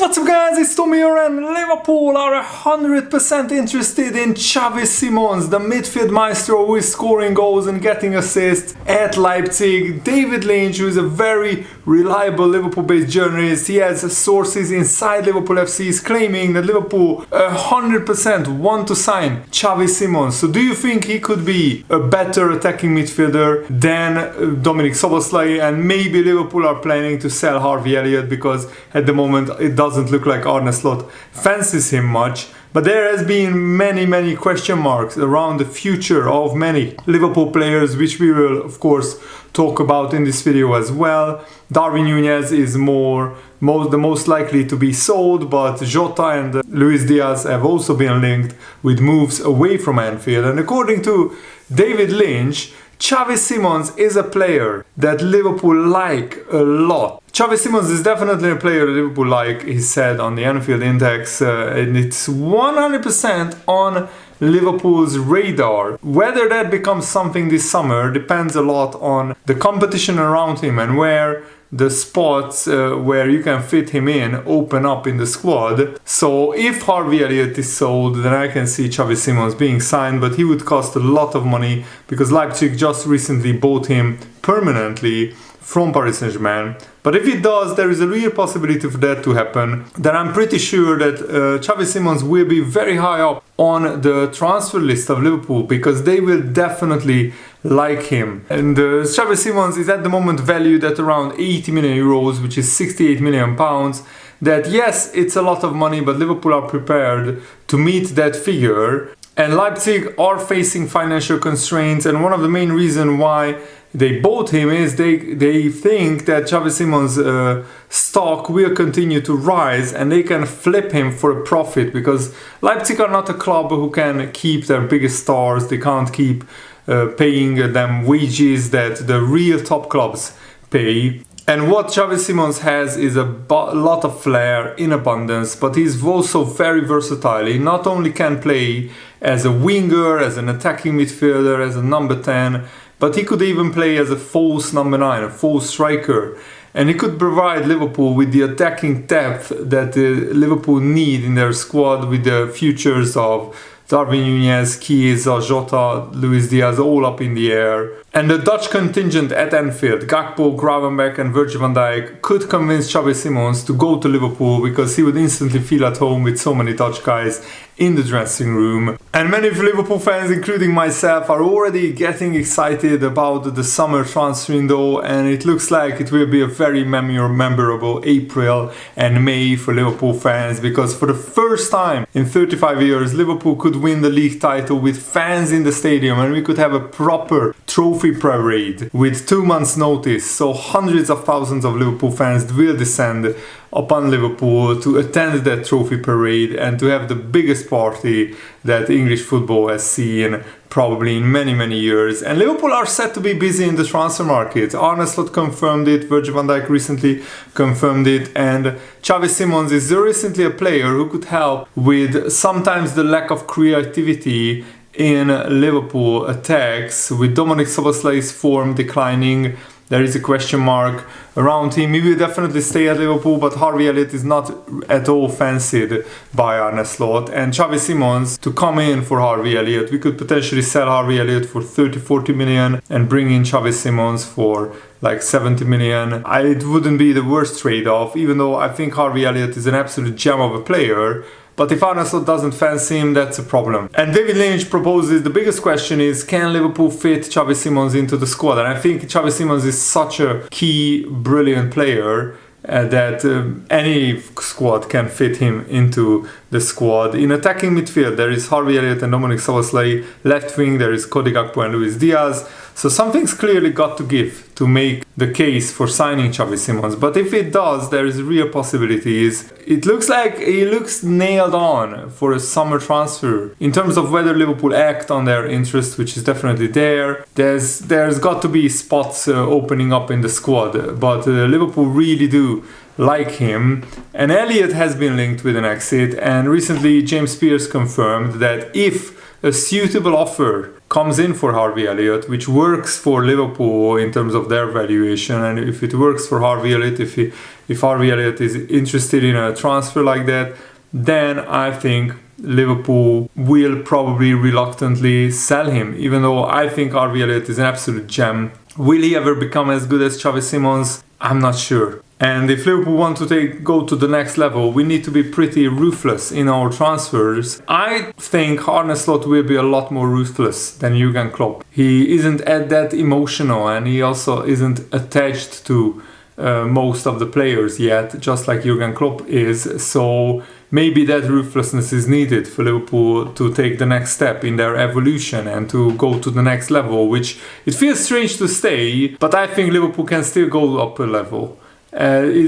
What's up guys, it's Tommy here, and Liverpool are 100% interested in Xavi Simons, the midfield maestro who is scoring goals and getting assists at Leipzig. David Lynch, who is a very reliable Liverpool-based journalist, he has sources inside Liverpool FC claiming that Liverpool 100% want to sign Xavi Simons. So do you think he could be a better attacking midfielder than Dominic Szoboszlai? And maybe Liverpool are planning to sell Harvey Elliott because at the moment it doesn't look like Arne Slot fancies him much. But there has been many question marks around the future of many Liverpool players, which we will of course talk about in this video as well. Darwin Núñez is the most likely to be sold, but Jota and Luis Diaz have also been linked with moves away from Anfield. And according to David Lynch, Xavi Simons is a player that Liverpool like a lot. Xavi Simons is definitely a player that Liverpool like, he said on the Anfield Index, and it's 100% on Liverpool's radar. Whether that becomes something this summer depends a lot on the competition around him and where the spots where you can fit him in open up in the squad. So if Harvey Elliott is sold, then I can see Xavi Simons being signed, but he would cost a lot of money because Leipzig just recently bought him permanently from Paris Saint-Germain. But if it does, there is a real possibility for that to happen. Then I'm pretty sure that Xavi Simons will be very high up on the transfer list of Liverpool because they will definitely like him. And Xavi Simons is at the moment valued at around 80 million euros, which is 68 million pounds. That yes, it's a lot of money, but Liverpool are prepared to meet that figure. And Leipzig are facing financial constraints, and one of the main reasons why they bought him is they think that Xavi Simons' stock will continue to rise and they can flip him for a profit, because Leipzig are not a club who can keep their biggest stars. They can't keep paying them wages that the real top clubs pay. And what Xavi Simons has is a lot of flair in abundance, but he's also very versatile. He not only can play as a winger, as an attacking midfielder, as a number 10, but he could even play as a false number 9, a false striker. And he could provide Liverpool with the attacking depth that Liverpool need in their squad, with the futures of Darwin Núñez, Chiesa, Jota, Luis Diaz all up in the air. And the Dutch contingent at Anfield, Gakpo, Gravenberch and Virgil van Dijk, could convince Xavi Simons to go to Liverpool because he would instantly feel at home with so many Dutch guys in the dressing room. And many Liverpool fans, including myself, are already getting excited about the summer transfer window, and it looks like it will be a very memorable April and May for Liverpool fans, because for the first time in 35 years Liverpool could win the league title with fans in the stadium, and we could have a proper trophy parade with 2 months notice. So hundreds of thousands of Liverpool fans will descend upon Liverpool to attend that trophy parade and to have the biggest party that English football has seen probably in many years. And Liverpool are set to be busy in the transfer market. Arne Slot confirmed it, Virgil van Dijk recently confirmed it, and Xavi Simons is recently a player who could help with sometimes the lack of creativity in Liverpool attacks. With Dominic Szoboszlai's form declining, there is a question mark around him. He will definitely stay at Liverpool, but Harvey Elliott is not at all fancied by Arne Slot. And Xavi Simons, to come in for Harvey Elliott, we could potentially sell Harvey Elliott for 30-40 million and bring in Xavi Simons for like 70 million. It wouldn't be the worst trade-off, even though I think Harvey Elliott is an absolute gem of a player. But if Arne Slot doesn't fancy him, that's a problem. And David Lynch proposes the biggest question is, can Liverpool fit Xavi Simons into the squad? And I think Xavi Simons is such a key, brilliant player that any squad can fit him into the squad. In attacking midfield, there is Harvey Elliott and Dominic Szoboszlai. Left wing, there is Cody Gakpo and Luis Diaz. So something's clearly got to give to make the case for signing Xavi Simons. But if it does, there is real possibilities. It looks like he looks nailed on for a summer transfer. In terms of whether Liverpool act on their interest, which is definitely there, there's got to be spots opening up in the squad. But Liverpool really do like him. And Elliott has been linked with an exit, and recently James Spears confirmed that if a suitable offer comes in for Harvey Elliott, which works for Liverpool in terms of their valuation. And if it works for Harvey Elliott, if Harvey Elliott is interested in a transfer like that, then I think Liverpool will probably reluctantly sell him, even though I think Harvey Elliott is an absolute gem. Will he ever become as good as Xavi Simons? I'm not sure. And if Liverpool want to go to the next level, we need to be pretty ruthless in our transfers. I think Arne Slot will be a lot more ruthless than Jurgen Klopp. He isn't that emotional, and he also isn't attached to most of the players yet, just like Jurgen Klopp is. So maybe that ruthlessness is needed for Liverpool to take the next step in their evolution and to go to the next level, which it feels strange to say, but I think Liverpool can still go up a level.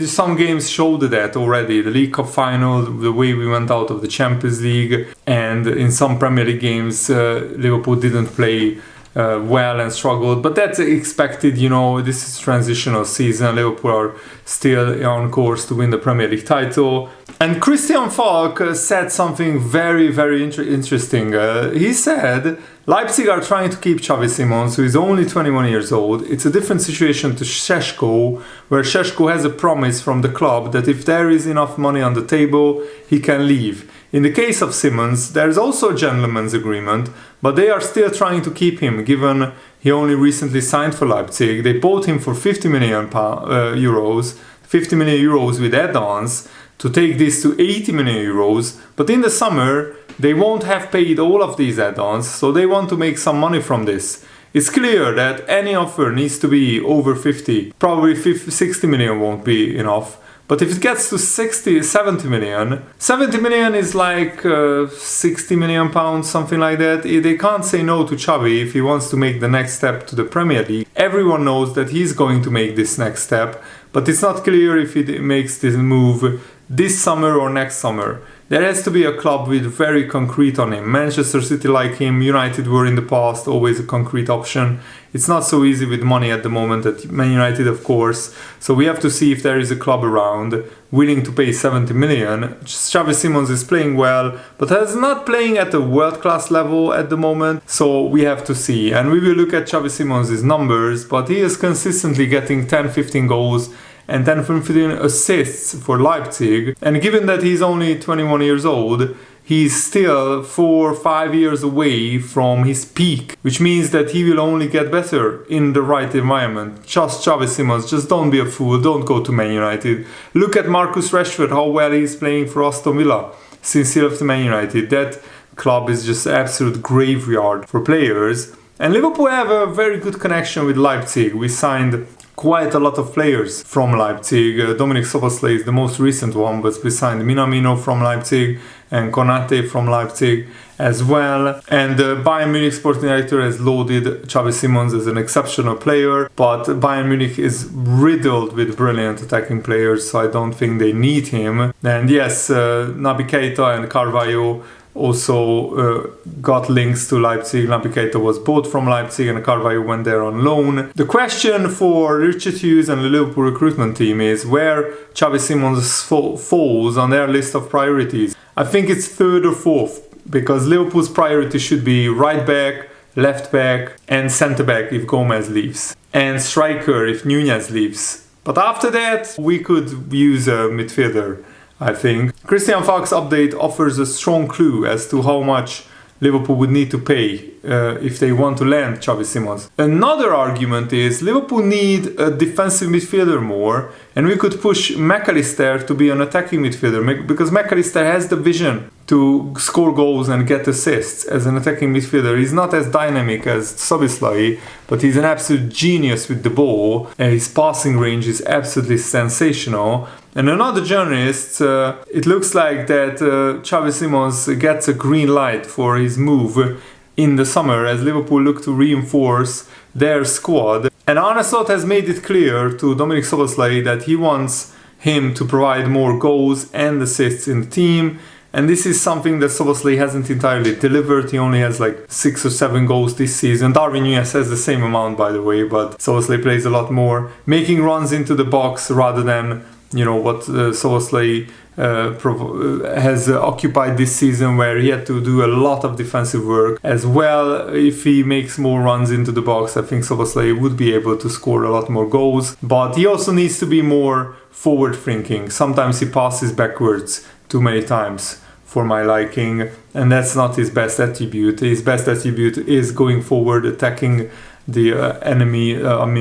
Some games showed that already. The League Cup final, the way we went out of the Champions League, and in some Premier League games, Liverpool didn't play well and struggled, but that's expected. This is transitional season. Liverpool are still on course to win the Premier League title. And Christian Falk said something very, very interesting. He said Leipzig are trying to keep Xavi Simons, who is only 21 years old. It's a different situation to Šeško, where Šeško has a promise from the club that if there is enough money on the table, he can leave. In the case of Simons, there is also a gentleman's agreement, but they are still trying to keep him, given he only recently signed for Leipzig. They bought him for 50 million euros, 50 million euros with add-ons, to take this to 80 million euros, but in the summer they won't have paid all of these add-ons, so they want to make some money from this. It's clear that any offer needs to be over 50, probably 60 million won't be enough, but if it gets to 70 million, 70 million is like 60 million pounds, something like that. They can't say no to Xavi if he wants to make the next step to the Premier League. Everyone knows that he's going to make this next step, but it's not clear if he makes this move this summer or next summer. There has to be a club with very concrete on him. Manchester City like him, United were in the past always a concrete option. It's not so easy with money at the moment at Man United, of course. So we have to see if there is a club around willing to pay 70 million. Xavi Simons is playing well, but is not playing at a world-class level at the moment. So we have to see. And we will look at Xavi Simons' numbers, but he is consistently getting 10-15 goals and 10-15 assists for Leipzig. And given that he's only 21 years old, he's still 4 or 5 years away from his peak, which means that he will only get better in the right environment. Just Xavi Simons, just don't be a fool, don't go to Man United. Look at Marcus Rashford, how well he's playing for Aston Villa since he left Man United. That club is just absolute graveyard for players. And Liverpool have a very good connection with Leipzig. We signed quite a lot of players from Leipzig. Dominik Szoboszlai is the most recent one, but we signed Minamino from Leipzig and Konate from Leipzig as well. And the Bayern Munich sporting director has lauded Xavi Simons as an exceptional player, but Bayern Munich is riddled with brilliant attacking players, so I don't think they need him. And yes, Naby Keita and Carvalho also got links to Leipzig. Naby Keita was bought from Leipzig and Carvalho went there on loan. The question for Richard Hughes and the Liverpool recruitment team is where Xavi Simons falls on their list of priorities. I think it's third or fourth, because Liverpool's priority should be right back, left back and centre back if Gomez leaves, and striker if Nunez leaves. But after that we could use a midfielder, I think. Christian Falk's update offers a strong clue as to how much Liverpool would need to pay if they want to land Xavi Simons. Another argument is Liverpool need a defensive midfielder more, and we could push McAllister to be an attacking midfielder, because McAllister has the vision to score goals and get assists as an attacking midfielder. He's not as dynamic as Szoboszlai, but he's an absolute genius with the ball, and his passing range is absolutely sensational. And another journalist, it looks like that Xavi Simons gets a green light for his move in the summer as Liverpool look to reinforce their squad. And Arne Slot has made it clear to Dominik Szoboszlai that he wants him to provide more goals and assists in the team. And this is something that Szoboszlai hasn't entirely delivered. He only has like 6 or 7 goals this season. Darwin Núñez has the same amount, by the way, but Szoboszlai plays a lot more, making runs into the box rather than what Szoboszlai has occupied this season, where he had to do a lot of defensive work as well. If he makes more runs into the box, I think Szoboszlai would be able to score a lot more goals. But he also needs to be more forward thinking. Sometimes he passes backwards too many times for my liking, and that's not his best attribute. His best attribute is going forward, attacking the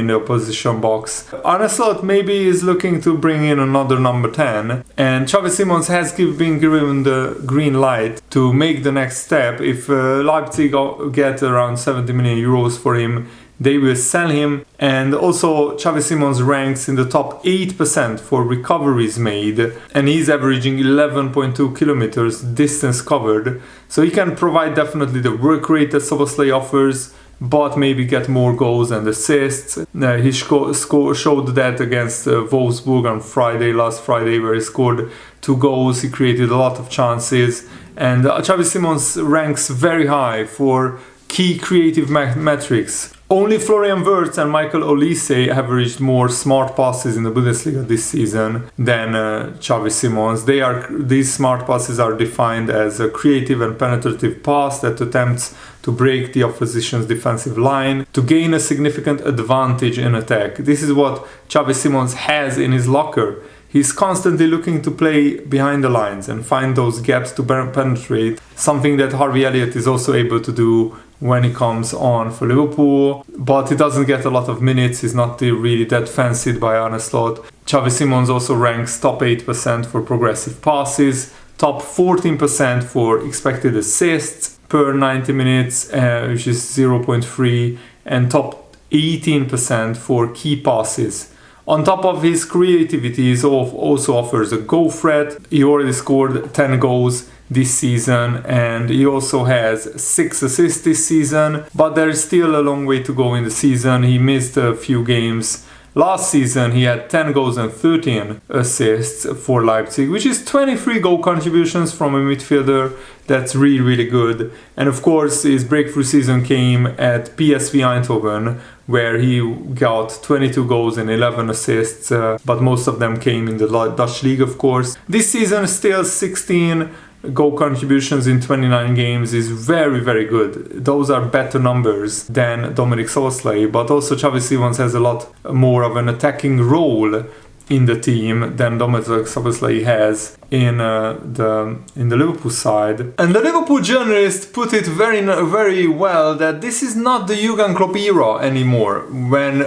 the opposition box. Arne Slot maybe is looking to bring in another number 10, and Xavi Simons has been given the green light to make the next step. If Leipzig get around 70 million euros for him, they will sell him. And also Xavi Simons ranks in the top 8% for recoveries made, and he's averaging 11.2 kilometers distance covered, so he can provide definitely the work rate that Szoboszlai offers, but maybe get more goals and assists. He showed that against Wolfsburg on last Friday, where he scored 2 goals. He created a lot of chances, and Xavi Simons ranks very high for key creative metrics. Only Florian Wirtz and Michael Olise averaged more smart passes in the Bundesliga this season than Xavi Simons. These smart passes are defined as a creative and penetrative pass that attempts to break the opposition's defensive line to gain a significant advantage in attack. This is what Xavi Simons has in his locker. He's constantly looking to play behind the lines and find those gaps to penetrate, something that Harvey Elliott is also able to do when he comes on for Liverpool, but he doesn't get a lot of minutes. He's not really that fancied by Arne Slot. Xavi Simons also ranks top 8% for progressive passes, top 14% for expected assists per 90 minutes, which is 0.3, and top 18% for key passes. On top of his creativity, he also offers a goal threat. He already scored 10 goals this season, and he also has 6 assists this season, but there is still a long way to go in the season. He missed a few games. Last season he had 10 goals and 13 assists for Leipzig, which is 23 goal contributions from a midfielder. That's really, really good. And of course his breakthrough season came at PSV Eindhoven, where he got 22 goals and 11 assists, but most of them came in the Dutch league, of course. This season still 16 goal contributions in 29 games is very, very good. Those are better numbers than Dominik Szoboszlai, but also Xavi Simons has a lot more of an attacking role in the team than Dominik Szoboszlai has in the Liverpool side. And the Liverpool journalist put it very, very well that this is not the Jurgen Klopp era anymore, when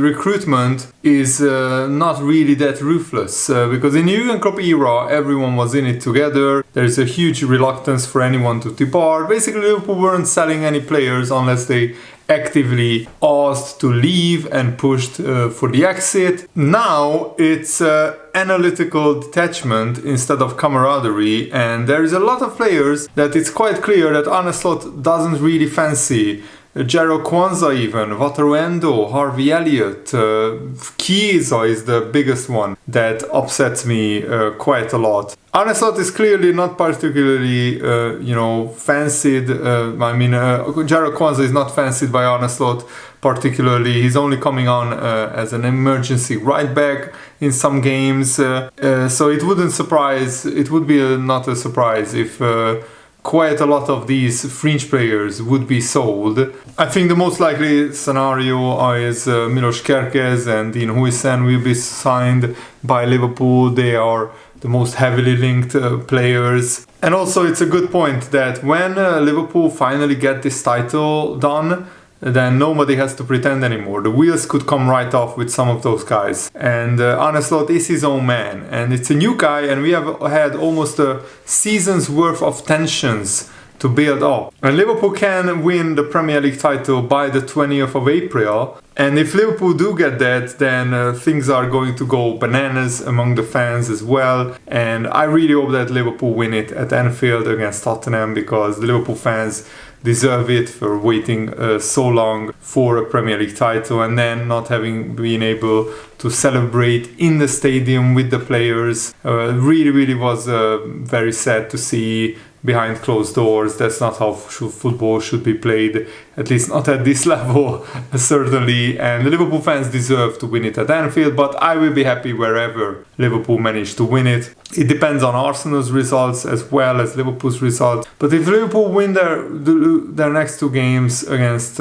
recruitment is not really that ruthless. Because in the Jurgen Klopp era, everyone was in it together. There's a huge reluctance for anyone to depart. Basically, Liverpool weren't selling any players unless they actively asked to leave and pushed for the exit. Now it's analytical detachment instead of camaraderie, and there is a lot of players that it's quite clear that Arne Slot doesn't really fancy. Jero Kwanzaa even, Wataru Endo, Harvey Elliott, Chiesa is the biggest one that upsets me quite a lot. Arne Slot is clearly not particularly, fancied. Jero Kwanzaa is not fancied by Arne Slot particularly. He's only coming on as an emergency right back in some games, so it would be not a surprise if quite a lot of these fringe players would be sold. I think the most likely scenario is Milos Kerkez and Dean Huijsen will be signed by Liverpool. They are the most heavily linked players. And also it's a good point that when Liverpool finally get this title done, then nobody has to pretend anymore. The wheels could come right off with some of those guys. And Arne Slot is his own man. And it's a new guy, and we have had almost a season's worth of tensions to build up. And Liverpool can win the Premier League title by the 20th of April. And if Liverpool do get that, then things are going to go bananas among the fans as well. And I really hope that Liverpool win it at Anfield against Tottenham, because the Liverpool fans deserve it for waiting so long for a Premier League title and then not having been able to celebrate in the stadium with the players. Really was very sad to see behind closed doors. That's not how football should be played, at least not at this level, certainly. And the Liverpool fans deserve to win it at Anfield, but I will be happy wherever Liverpool manage to win it. It depends on Arsenal's results as well as Liverpool's results. But if Liverpool win their next 2 games against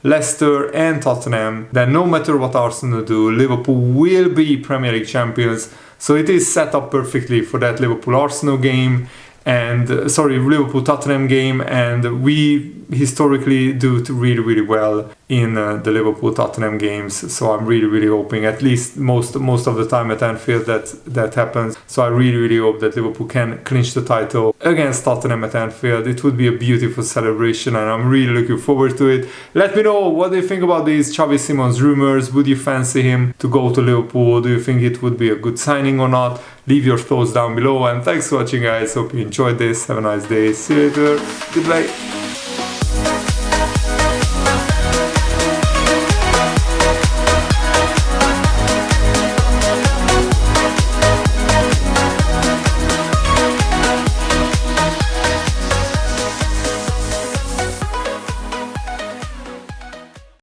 Leicester and Tottenham, then no matter what Arsenal do, Liverpool will be Premier League champions. So it is set up perfectly for that Liverpool-Arsenal game and Liverpool-Tottenham game, and we historically do really, really well in the Liverpool-Tottenham games. So I'm really, really hoping, at least most of the time at Anfield, that happens. So I really, really hope that Liverpool can clinch the title against Tottenham at Anfield. It would be a beautiful celebration, and I'm really looking forward to it. Let me know what do you think about these Xavi Simons rumors. Would you fancy him to go to Liverpool? Do you think it would be a good signing or not? Leave your thoughts down below, and thanks for watching, guys. Hope you enjoyed this. Have a nice day. See you later. Goodbye.